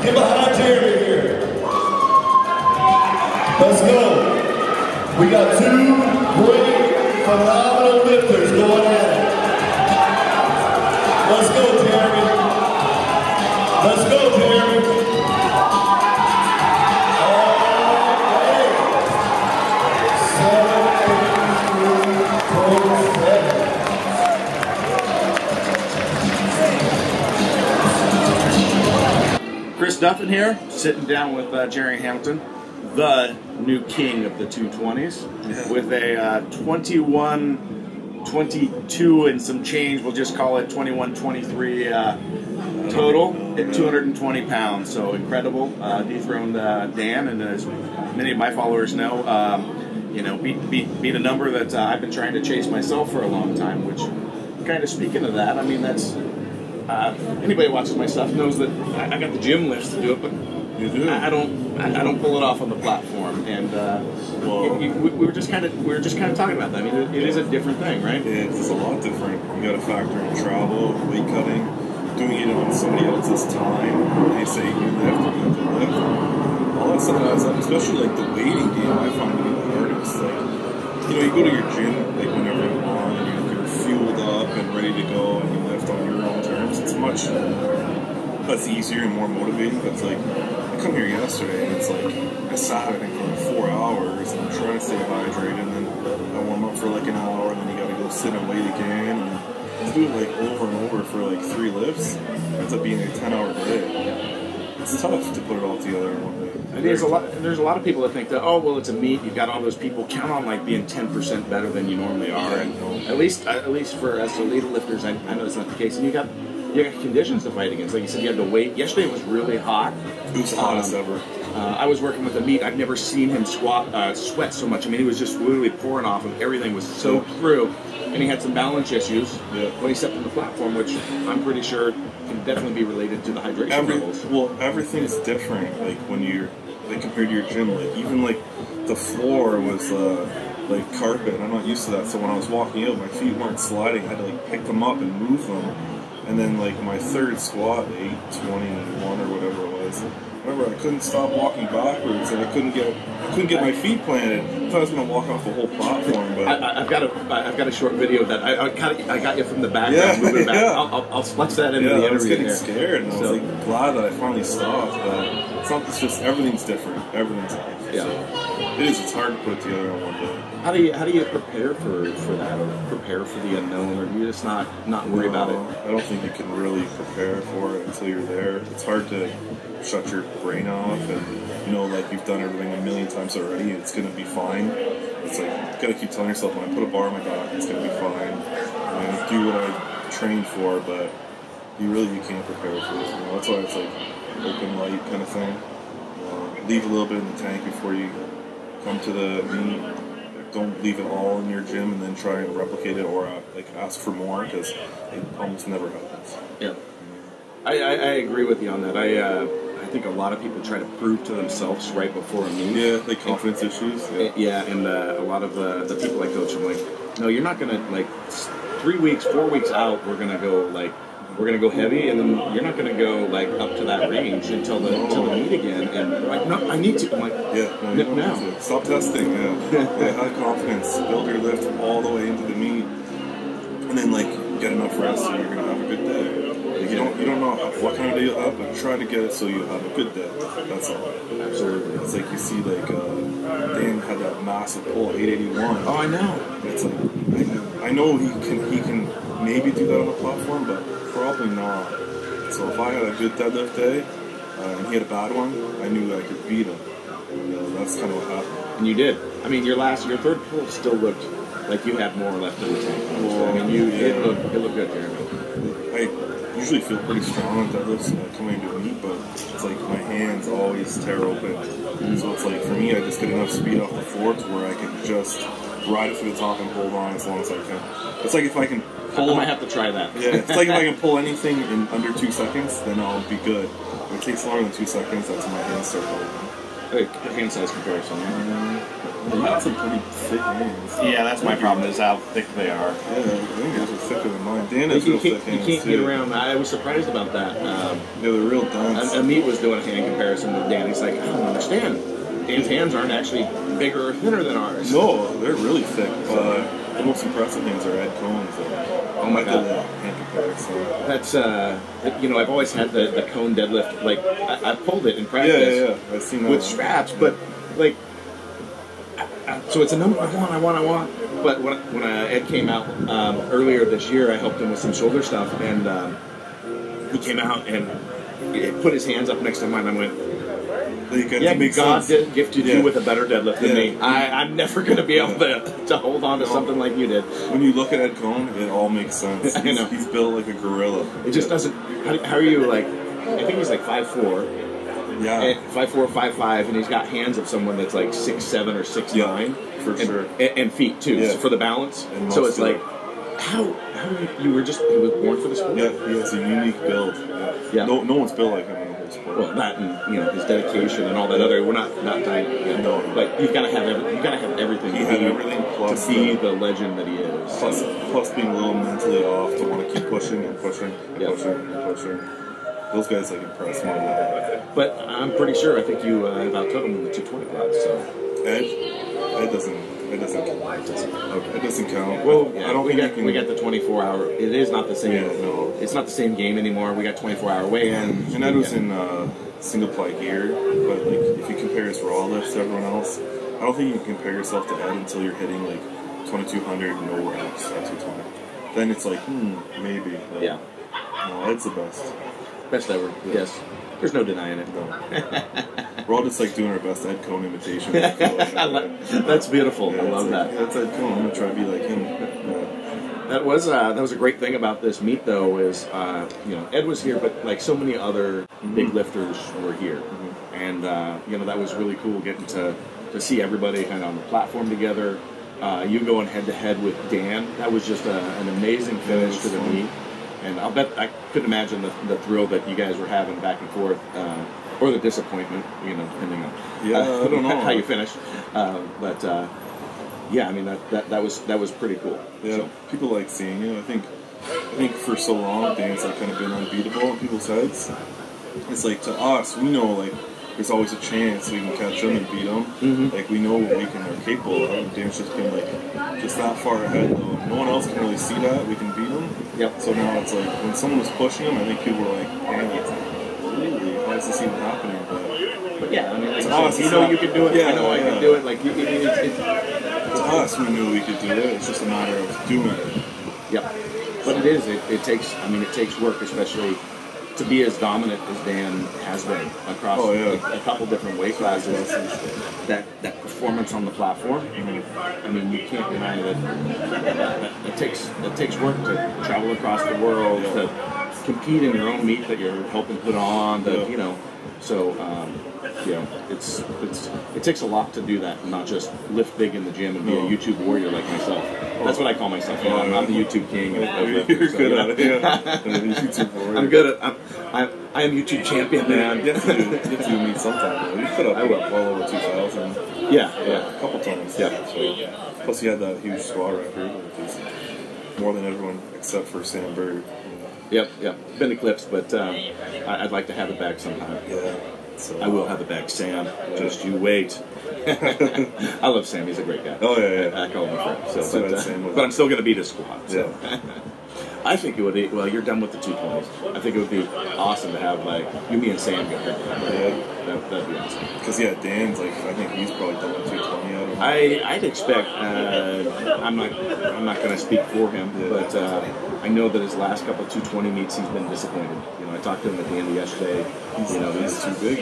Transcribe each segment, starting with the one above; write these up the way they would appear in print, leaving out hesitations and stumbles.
Get behind Jeremy here. Let's go. We got two great, phenomenal lifters going at it. Let's go, Jeremy. Let's go, Jeremy. Duffin here, sitting down with Jerry Hamiliton, the new king of the 220s, with a 21, 22 and some change. We'll just call it 21, 23 total at 220 pounds. So incredible. Dethroned Dan, and as many of my followers know, you know, beat a number that I've been trying to chase myself for a long time. Which, kind of speaking of that, I mean that's. Anybody who watches my stuff knows that I got the gym lifts to do it, but I don't pull it off on the platform. And we were just kind of talking about that. I mean, it is a different thing, right? It's a lot different. You got to factor in travel, weight cutting, doing it on somebody else's time. They say you lift, or you have to lift. All that stuff adds up, especially like the weighting game. I find to be the hardest. Like, you know, you go to your gym like whenever you want, and you're fueled up and ready to go, and you lift on your own terms. It's much less easier and more motivating. But it's like, I come here yesterday and it's like I sat I think for like 4 hours and I'm trying to stay hydrated, and then I warm up for like an hour, and then you gotta go sit and wait again, and do it like over and over for like 3 lifts. It ends up being a 10-hour day. It's tough to put it all together in one day. And there's a lot of people that think that, oh well, it's a meet, you've got all those people, count on like being 10% better than you normally are. And at least for us elite lifters, I know that's not the case. And you got conditions to fight against. Like you said, you had to wait. Yesterday was really hot. It was the hottest ever. I was working with a meet. I've never seen him sweat so much. I mean, he was just literally pouring off him. Everything was soaked through. And he had some balance issues when he stepped on the platform, which I'm pretty sure can definitely be related to the hydration levels. Well, everything's different. Like when you're compared to your gym, like even like the floor was like carpet. I'm not used to that. So when I was walking out, my feet weren't sliding. I had to like pick them up and move them. And then like my third squat, 821 or whatever it was. Remember, I couldn't stop walking backwards, and I couldn't get my feet planted. I thought I was going to walk off the whole platform, but I've got a short video of that. I got you from the back. Moving back. I'll flex that into the interview. I was getting scared, and I was like glad that I finally stopped. But it's not. It's just everything's different. Everything's different. Yeah. So it's hard to put it together in one day. How do you prepare for that, or prepare for the unknown, or do you just not worry about it? I don't think you can really prepare for it until you're there. It's hard to shut your brain off and you know, like you've done everything a million times already. It's gonna be fine. It's like you gotta keep telling yourself, when I put a bar on my back, it's gonna be fine. I'm gonna do what I trained for, but you can't prepare for it. You know, that's why it's like open light kind of thing. Leave a little bit in the tank before you come to the meet. Don't leave it all in your gym and then try and replicate it, or like ask for more, because it almost never happens. Yeah, I agree with you on that. I think a lot of people try to prove to themselves right before a meet. Yeah, like confidence issues. Yeah, and a lot of the people I coach, I'm like, no, you're not gonna, like 3 weeks, 4 weeks out, we're gonna go heavy, and then you're not gonna go like up to that range until the meet again. And like, no, I need to. I'm like, no. Stop testing. Have confidence. Build your lift all the way into the meet, and then like get enough rest, so you're gonna have a good day. Like, you don't know what kind of day you'll have, but try to get it so you have a good day. That's all. Absolutely. It's like you see like Dan had that massive pull, 881. Oh, I know. It's like I know he can maybe do that on the platform, but probably not. So if I had a good deadlift day and he had a bad one, I knew I could beat him. And, that's kind of what happened. And you did. I mean, your third pull still looked like you had more left in the tank. I mean, it looked good, Jeremy. I usually feel pretty strong on deadlifts coming into a meet, but it's like my hands always tear open. So it's like for me, I just get enough speed off the floor to where I can just ride it to the top and hold on as long as I can. It's like if I can pull... I might have to try that. Yeah, it's like if I can pull anything in under 2 seconds, then I'll be good. If it takes longer than 2 seconds, that's when my hands start holding. Hey, hand size comparison. You got some pretty thick hands. Yeah, that's my problem, is how thick they are. Yeah, I think yours are thicker than mine. Dan has You real thick can't hands, get too. around. I was surprised about that. Yeah, they're real dense. Amit was doing a hand comparison with Dan. He's like, I don't understand. Dan's hands aren't actually bigger or thinner than ours. No, they're really thick, but the most impressive hands are Ed Coan's. Oh my God. Hand comparison. That's, I've always had the cone deadlift. Like, I pulled it in practice. Yeah. I've seen that with one. straps, but, like, so it's a number I want. But when Ed came out earlier this year, I helped him with some shoulder stuff, and he came out and put his hands up next to mine. I went, yeah, God gifted you with a better deadlift than me. I'm never going to be able to hold on to something like you did. When you look at Ed Coan, it all makes sense. I know. He's built like a gorilla. It just doesn't. How are you, like, I think he's like 5'4". Yeah. 5'4", 5'5", and he's got hands of someone that's like 6'7" or 6'9". Yeah, for sure. And feet too, Yeah. for the balance. And So it's muscular. like, how you were just, he was born for the sport? Yeah, he has a unique build. Yeah. No one's built like him in the whole sport. Well, that and his dedication and all that other. We're not dying. No. But you've got to have everything. He had everything plus to be the legend that he is. Plus being a little mentally off to want to keep pushing and pushing and Yeah. pushing and pushing. Those guys like impress me. But I'm pretty sure I think you have outtook him in the 220 class. So Ed doesn't count. okay. It doesn't count. Well, I don't think you can. we got the 24-hour. It is not the same. Yeah, no. It's not the same game anymore. We got 24-hour weigh-in. And Ed was in single ply gear, but like if you compare his raw lifts to everyone else, I don't think you can compare yourself to Ed until you're hitting like 2200 no reps at 220. Then it's like maybe. But Yeah. No, Ed's the best. Best ever. Yes. There's no denying it. We're all just like doing our best Ed Coan imitation. I feel like. That's beautiful. Yeah, I love like, that. That's Ed Coan. I'm gonna try to be like him. Yeah. That was a great thing about this meet, though, is Ed was here, but like so many other big lifters were here, and that was really cool getting to see everybody kind of on the platform together. You going head to head with Dan, that was just an amazing finish to the meet, and I'll bet I couldn't imagine the thrill that you guys were having back and forth, or the disappointment, depending on I don't know how you finished, but. Yeah, I mean that was pretty cool. Yeah, So. people like seeing you. I think for so long Dan's like kind of been unbeatable in people's heads. It's like to us, we know like there's always a chance we can catch him and beat him. Mm-hmm. Like we know what we are capable of. And Dan's just been like just that far ahead though. No one else can really see that we can beat him. Yep. So now it's like when someone was pushing him, I think people were like, "Man, it's like, really? Why is this even happening?" But yeah, I mean, like, us, you know you can do it. Yeah, I know I yeah. can do it. Like To us, we knew we could do it. It's just a matter of doing it. yeah. But it is. It takes work, especially to be as dominant as Dan has been across a couple different weight classes. That performance on the platform. I mean, you can't deny that. It takes work to travel across the world, to compete in your own meet that you're helping put on. So it takes a lot to do that, and not just lift big in the gym and be a YouTube warrior like myself. That's what I call myself. I'm the YouTube king. You're good at it. YouTube warrior. I'm good at. I am YouTube champion, man. You have to do meet sometime. You put up well over 2,000. Yeah. A couple times. Yeah. So, plus, you had that huge squat record, which is more than everyone except for Sam Bird. Yep. Been eclipsed, but I'd like to have it back sometime. Yeah. So, I will have it back, Sam. Just you wait. I love Sam. He's a great guy. Oh yeah. I call him a friend. So, but I'm still going to beat his squat. So. Yeah. I think it would be, well, you're done with the 220s. I think it would be awesome to have, like, you, me, and Sam go. Yeah. That'd be awesome. Because, Dan's, like, I think he's probably done with 220 out of him. I'd expect, I'm not going to speak for him, but I know that his last couple 220 meets, he's been disappointed. I talked to him at the end of yesterday. He's too big.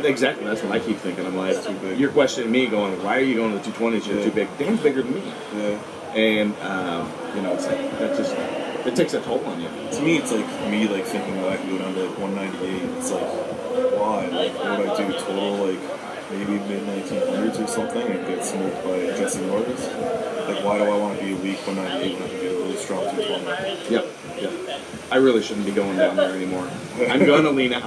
Exactly, that's what I keep thinking. I'm like, too big. You're questioning me going, why are you going to the 220s? You're too big. Dan's bigger than me. Yeah. And, it's like, that just... It takes a toll on you. To me, it's like me thinking that I can go down to 198. It's like, why? Like, what would I do? Total maybe mid 1900s or something and get smoked by Jesse Norris? Like, why do I want to be a weak 198 when I can be a really strong 220? Yep. I really shouldn't be going down there anymore. I'm going to lean out.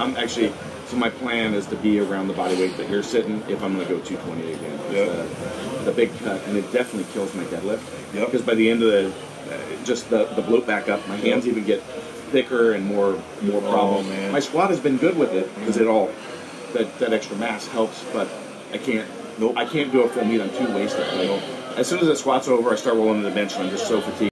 So my plan is to be around the body weight that you're sitting if I'm going to go 220 again. The big cut, and it definitely kills my deadlift. Because by the end of the, just the bloat back up, my hands even get thicker and more problem. Man. My squat has been good with it because it all that extra mass helps, but I can't. I can't do a full meet. I'm too wasted. Like, as soon as the squat's over, I start rolling to the bench, and I'm just so fatigued.